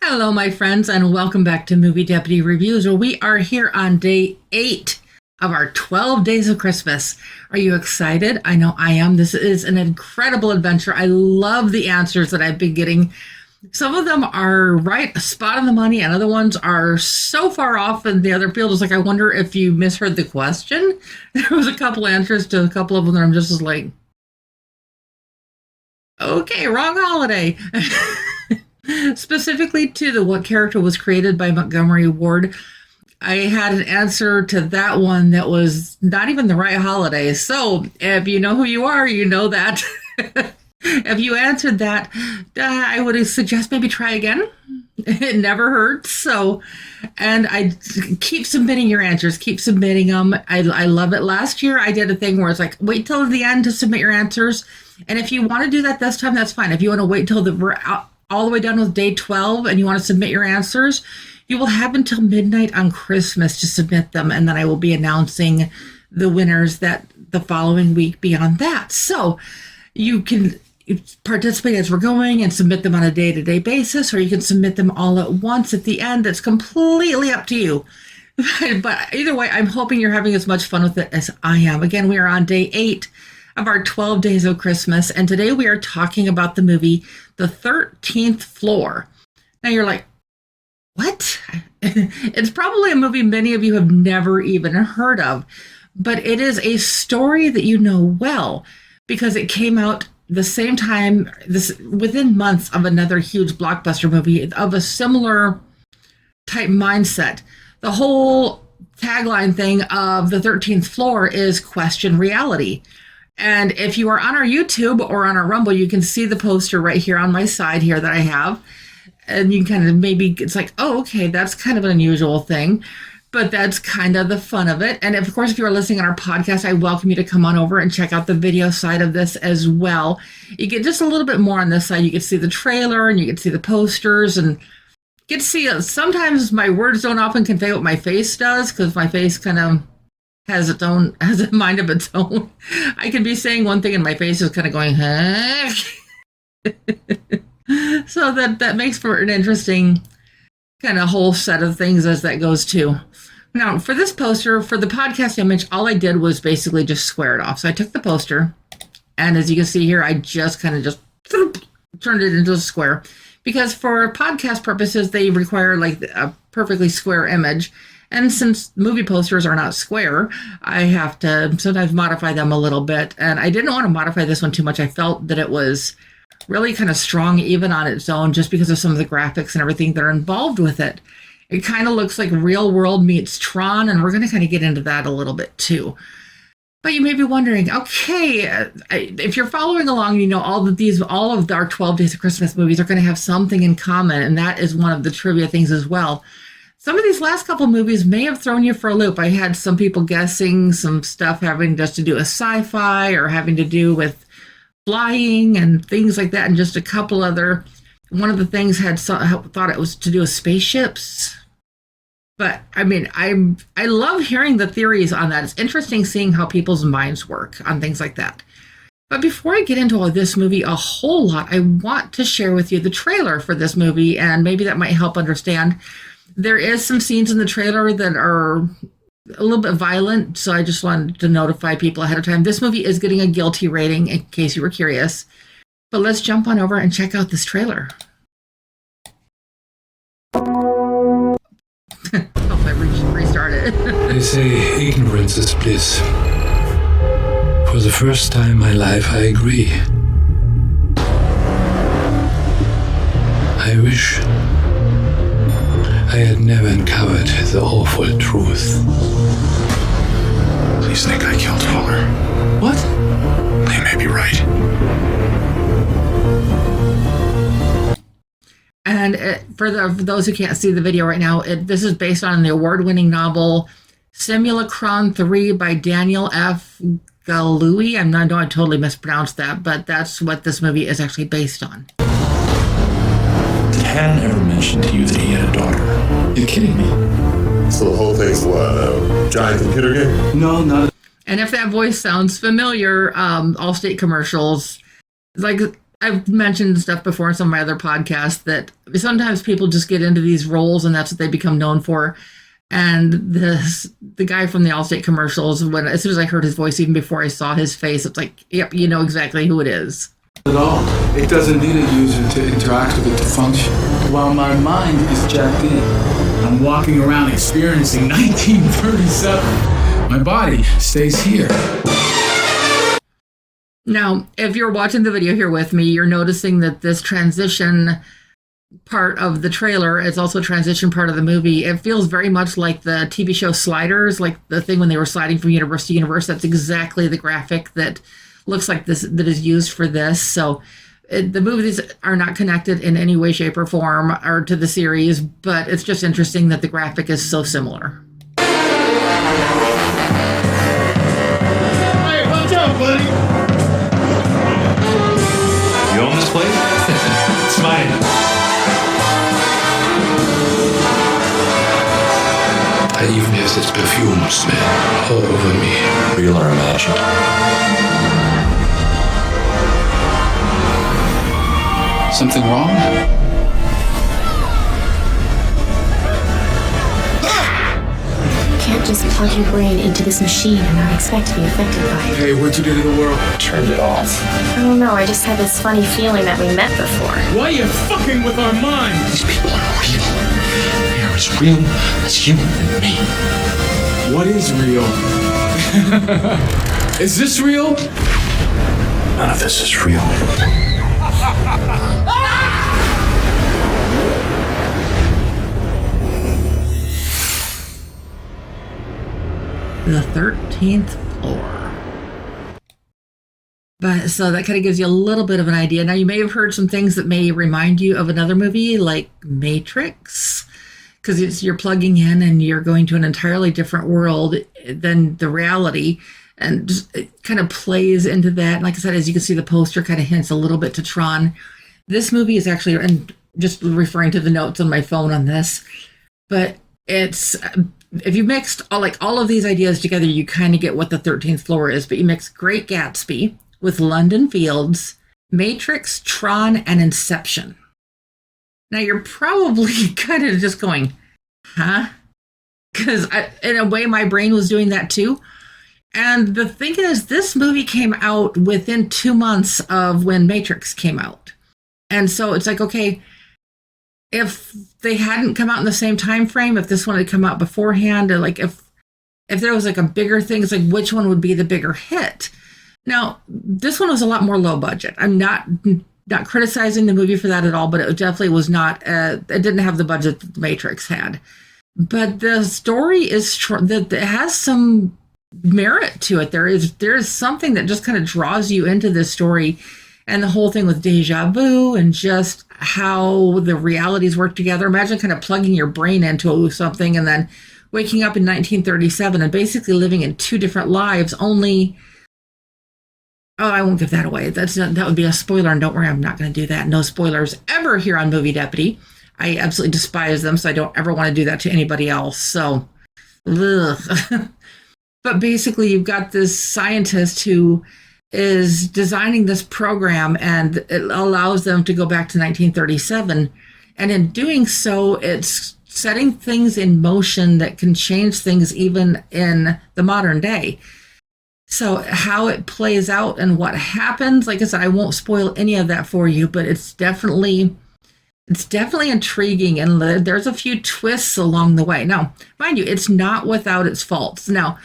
Hello, my friends, and welcome back to Movie Deputy Reviews, where we are here on day 8 of our 12 Days of Christmas. Are you excited? I know I am. This is an incredible adventure. I love the answers that I've been getting. Some of them are right, spot on the money, and other ones are so far off in the other field. It's like, I wonder if you misheard the question. There was a couple answers to a couple of them that I'm just like, okay, wrong holiday. Specifically to what character was created by Montgomery Ward, I had an answer to that one that was not even the right holiday. So if you know who you are, you know that. If you answered that, I would suggest maybe try again. It never hurts. So, and I keep submitting your answers, keep submitting them. I love it. Last year I did a thing where it's like, wait till the end to submit your answers. And if you want to do that this time, that's fine. If you want to wait till we're all the way done with day 12 and you want to submit your answers, you will have until midnight on Christmas to submit them. And then I will be announcing the winners that the following week beyond that. So you can participate as we're going and submit them on a day-to-day basis, or you can submit them all at once at the end. It's completely up to you. But either way, I'm hoping you're having as much fun with it as I am. Again, we are on day 8 of our 12 Days of Christmas, and today we are talking about the movie The 13th Floor. Now you're like, what? It's probably a movie many of you have never even heard of, but it is a story that you know well because it came out the same time, within months of another huge blockbuster movie of a similar type mindset. The whole tagline thing of The 13th Floor is question reality. And if you are on our YouTube or on our Rumble, you can see the poster right here on my side here that I have. And you kind of maybe, it's like, oh, okay, that's kind of an unusual thing. But that's kind of the fun of it. And of course, if you are listening on our podcast, I welcome you to come on over and check out the video side of this as well. You get just a little bit more on this side. You can see the trailer and you can see the posters and get to see, sometimes my words don't often convey what my face does because my face kind of has a mind of its own. I can be saying one thing and my face is kind of going, huh? So that makes for an interesting kind of whole set of things as that goes too. Now, for this poster, for the podcast image, all I did was basically just square it off. So I took the poster, and as you can see here, I just kind of just turned it into a square. Because for podcast purposes, they require like a perfectly square image. And since movie posters are not square, I have to sometimes modify them a little bit. And I didn't want to modify this one too much. I felt that it was really kind of strong even on its own just because of some of the graphics and everything that are involved with it. It kind of looks like Real World meets Tron, and we're going to kind of get into that a little bit too. But you may be wondering, okay, if you're following along, you know all of our 12 Days of Christmas movies are going to have something in common, and that is one of the trivia things as well. Some of these last couple movies may have thrown you for a loop. I had some people guessing some stuff having just to do with sci-fi or having to do with flying and things like that, and just a couple other. One of the things thought it was to do with spaceships. But I mean, I love hearing the theories on that. It's interesting seeing how people's minds work on things like that. But before I get into all this movie a whole lot, I want to share with you the trailer for this movie, and maybe that might help understand. There is some scenes in the trailer that are a little bit violent, so I just wanted to notify people ahead of time. This movie is getting a guilty rating, in case you were curious. But let's jump on over and check out this trailer. Oh, I restarted. They say ignorance is bliss. For the first time in my life, I agree. I wish I had never uncovered the awful truth. Please think I killed Fuller. What? They may be right. And for those who can't see the video right now, this is based on the award-winning novel Simulacron 3 by Daniel F. Galui. I know I totally mispronounced that, but that's what this movie is actually based on. Did Hannon ever mention to you that he had a daughter? You're kidding me. So the whole thing's what, a giant computer game? No, not. And if that voice sounds familiar, Allstate commercials, like I've mentioned stuff before in some of my other podcasts that sometimes people just get into these roles and that's what they become known for. And the guy from the Allstate commercials, as soon as I heard his voice, even before I saw his face, it's like, yep, you know exactly who it is. At all. It doesn't need a user to interact with it to function. While my mind is jacked in, I'm walking around experiencing 1937. My body stays here. Now, if you're watching the video here with me, you're noticing that this transition part of the trailer is also a transition part of the movie. It feels very much like the TV show Sliders, like the thing when they were sliding from universe to universe. That's exactly the graphic that looks like this, that is used for this. So the movies are not connected in any way, shape, or form or to the series, but it's just interesting that the graphic is so similar. Hey, watch out, buddy! You own this place? It's mine. I even have this perfume smell all over me. Real or imagined? Something wrong? You can't just plug your brain into this machine and not expect to be affected by it. Hey, what'd you do to the world? Turned it off. I don't know, I just had this funny feeling that we met before. Why are you fucking with our minds? These people are real. They are as real as you and me. What is real? Is this real? None of this is real. The 13th floor. But so that kind of gives you a little bit of an idea. Now, you may have heard some things that may remind you of another movie like Matrix, because you're plugging in and you're going to an entirely different world than the reality. And just, it kind of plays into that. And like I said, as you can see, the poster kind of hints a little bit to Tron. This movie is actually, and just referring to the notes on my phone on this, but it's, if you mixed all of these ideas together, you kind of get what the 13th floor is. But you mix Great Gatsby with London Fields, Matrix, Tron, and Inception. Now you're probably kind of just going, huh? Because in a way, my brain was doing that too. And the thing is, this movie came out within 2 months of when Matrix came out. And so it's like, okay, if they hadn't come out in the same time frame, if this one had come out beforehand, or like if there was like a bigger thing, it's like which one would be the bigger hit? Now, this one was a lot more low budget. I'm not criticizing the movie for that at all, but it definitely was not. It didn't have the budget that the Matrix had. But the story is that it has some merit to it. There is something that just kind of draws you into this story, and the whole thing with deja vu and just how the realities work together. Imagine kind of plugging your brain into something and then waking up in 1937 and basically living in two different lives. Only, oh, I won't give that away. That would be a spoiler, and don't worry, I'm not going to do that. No spoilers ever here on Movie Deputy. I absolutely despise them, so I don't ever want to do that to anybody else. So, ugh. But basically, you've got this scientist who is designing this program, and it allows them to go back to 1937. And in doing so, it's setting things in motion that can change things even in the modern day. So how it plays out and what happens, like I said, I won't spoil any of that for you, but it's definitely intriguing, and there's a few twists along the way. Now, mind you, it's not without its faults. Now,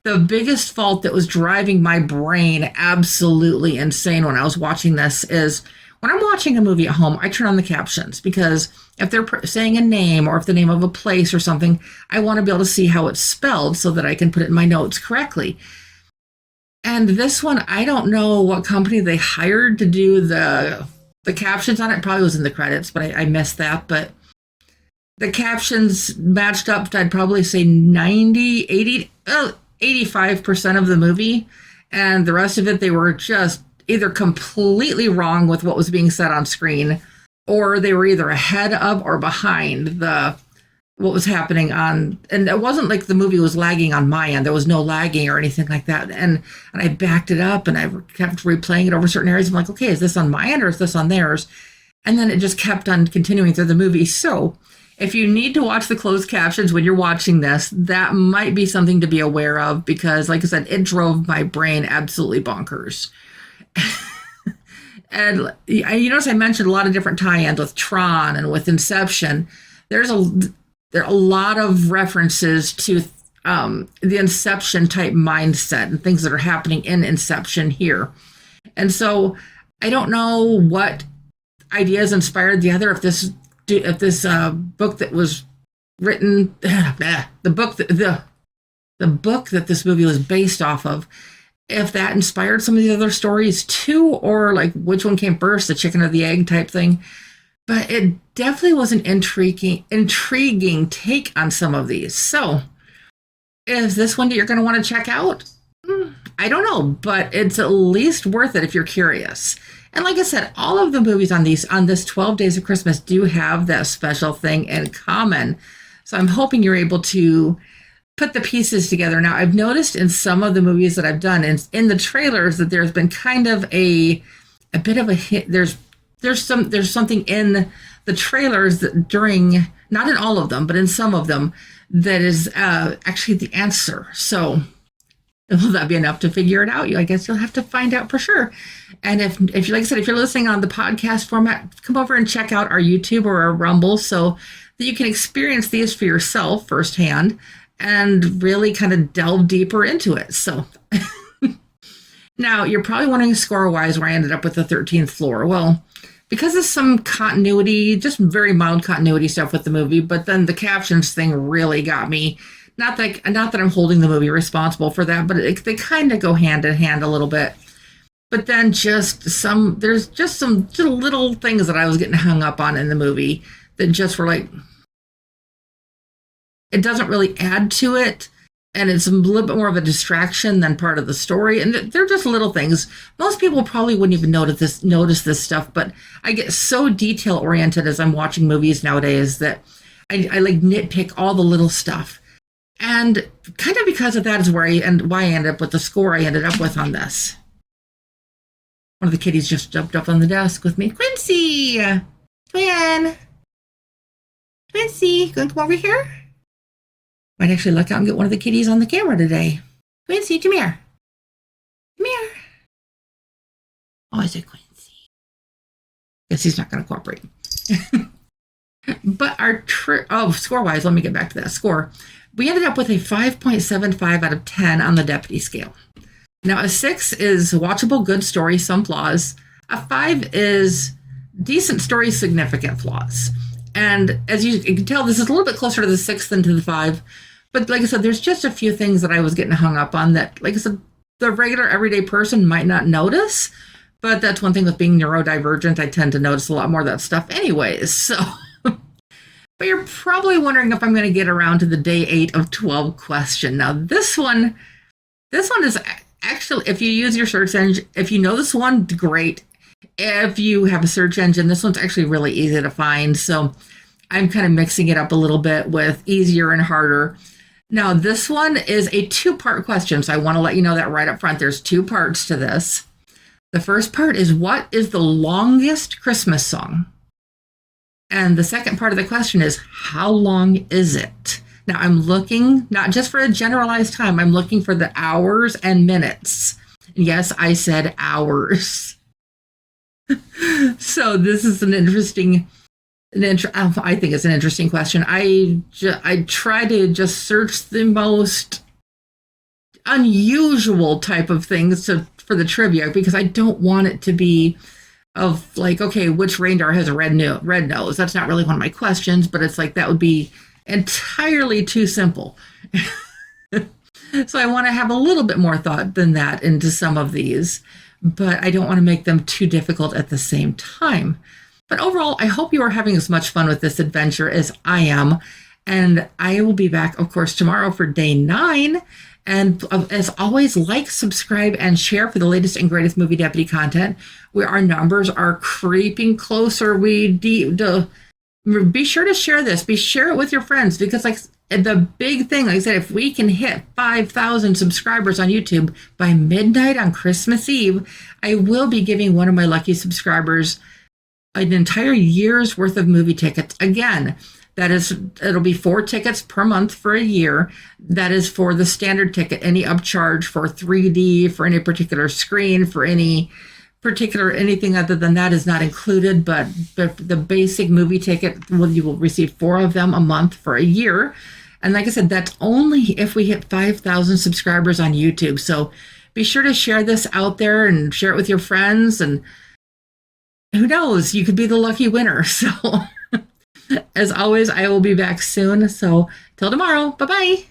the biggest fault that was driving my brain absolutely insane when I was watching this is when I'm watching a movie at home, I turn on the captions, because if they're saying a name or if the name of a place or something, I want to be able to see how it's spelled so that I can put it in my notes correctly. And this one, I don't know what company they hired to do the captions on it. Probably was in the credits, but I missed that. But the captions matched up to, I'd probably say 85% of the movie. And the rest of it, they were just either completely wrong with what was being said on screen, or they were either ahead of or behind the what was happening on, and it wasn't like the movie was lagging on my end. There was no lagging or anything like that. And I backed it up and I kept replaying it over certain areas. I'm like, okay, is this on my end or is this on theirs? And then it just kept on continuing through the movie. So if you need to watch the closed captions when you're watching this, that might be something to be aware of, because like I said, it drove my brain absolutely bonkers. And you notice I mentioned a lot of different tie-ins with Tron and with Inception. There are a lot of references to the Inception type mindset and things that are happening in Inception here. And so I don't know what ideas inspired the other. If this book that was written, the book that this movie was based off of, if that inspired some of the other stories too, or like which one came first, the chicken or the egg type thing. But it definitely was an intriguing take on some of these. So is this one that you're going to want to check out? I don't know, but it's at least worth it if you're curious. And like I said, all of the movies on this 12 Days of Christmas do have that special thing in common. So I'm hoping you're able to put the pieces together. Now, I've noticed in some of the movies that I've done, in the trailers, that there's been kind of a bit of a hit. There's something in the trailers that during, not in all of them, but in some of them, that is actually the answer. So will that be enough to figure it out? I guess you'll have to find out for sure. And if like I said, if you're listening on the podcast format, come over and check out our YouTube or our Rumble so that you can experience these for yourself firsthand and really kind of delve deeper into it. So now you're probably wondering score-wise where I ended up with the 13th floor. Well, because of some continuity, just very mild continuity stuff with the movie, but then the captions thing really got me. Not that I'm holding the movie responsible for that, but they kind of go hand in hand a little bit. But then there's just some little things that I was getting hung up on in the movie that just were like, it doesn't really add to it. And it's a little bit more of a distraction than part of the story. And they're just little things. Most people probably wouldn't even notice this stuff, but I get so detail oriented as I'm watching movies nowadays that I like nitpick all the little stuff. And kind of because of that is why I ended up with the score I ended up with on this. One of the kitties just jumped up on the desk with me. Quincy! Quincy, going to come over here? Might actually look out and get one of the kitties on the camera today. Quincy, come here. Come here. Oh, I said Quincy. Guess he's not going to cooperate. But score-wise, let me get back to that score. We ended up with a 5.75 out of 10 on the deputy scale. Now, a 6 is watchable, good story, some flaws. A 5 is decent story, significant flaws. And as you can tell, this is a little bit closer to the 6 than to the 5. But like I said, there's just a few things that I was getting hung up on that, like I said, the regular everyday person might not notice. But that's one thing with being neurodivergent. I tend to notice a lot more of that stuff anyways. So, but you're probably wondering if I'm going to get around to the day 8 of 12 question. Now, this one is actually, if you use your search engine, if you know this one, great. If you have a search engine, this one's actually really easy to find. So I'm kind of mixing it up a little bit with easier and harder. Now, this one is a 2-part question. So I want to let you know that right up front. There's 2 parts to this. The first part is, what is the longest Christmas song? And the second part of the question is, how long is it? Now, I'm looking not just for a generalized time. I'm looking for the hours and minutes. Yes, I said hours. So this is I think it's an interesting question. I try to just search the most unusual type of things for the trivia, because I don't want it to be of like, okay, which reindeer has a red nose? That's not really one of my questions, but it's like that would be entirely too simple. So I want to have a little bit more thought than that into some of these, but I don't want to make them too difficult at the same time. But overall, I hope you are having as much fun with this adventure as I am. And I will be back, of course, tomorrow for day 9. And as always, like, subscribe, and share for the latest and greatest Movie Deputy content, where our numbers are creeping closer. Be sure to share this. Share it with your friends, because like the big thing, like I said, if we can hit 5,000 subscribers on YouTube by midnight on Christmas Eve, I will be giving one of my lucky subscribers an entire year's worth of movie tickets. Again, it'll be 4 tickets per month for a year. That is for the standard ticket. Any upcharge for 3D, for any particular screen, for any particular anything other than that is not included, but the basic movie ticket, you will receive 4 of them a month for a year. And like I said, that's only if we hit 5,000 subscribers on YouTube. So be sure to share this out there and share it with your friends, and who knows, you could be the lucky winner. So as always, I will be back soon. So till tomorrow, bye-bye.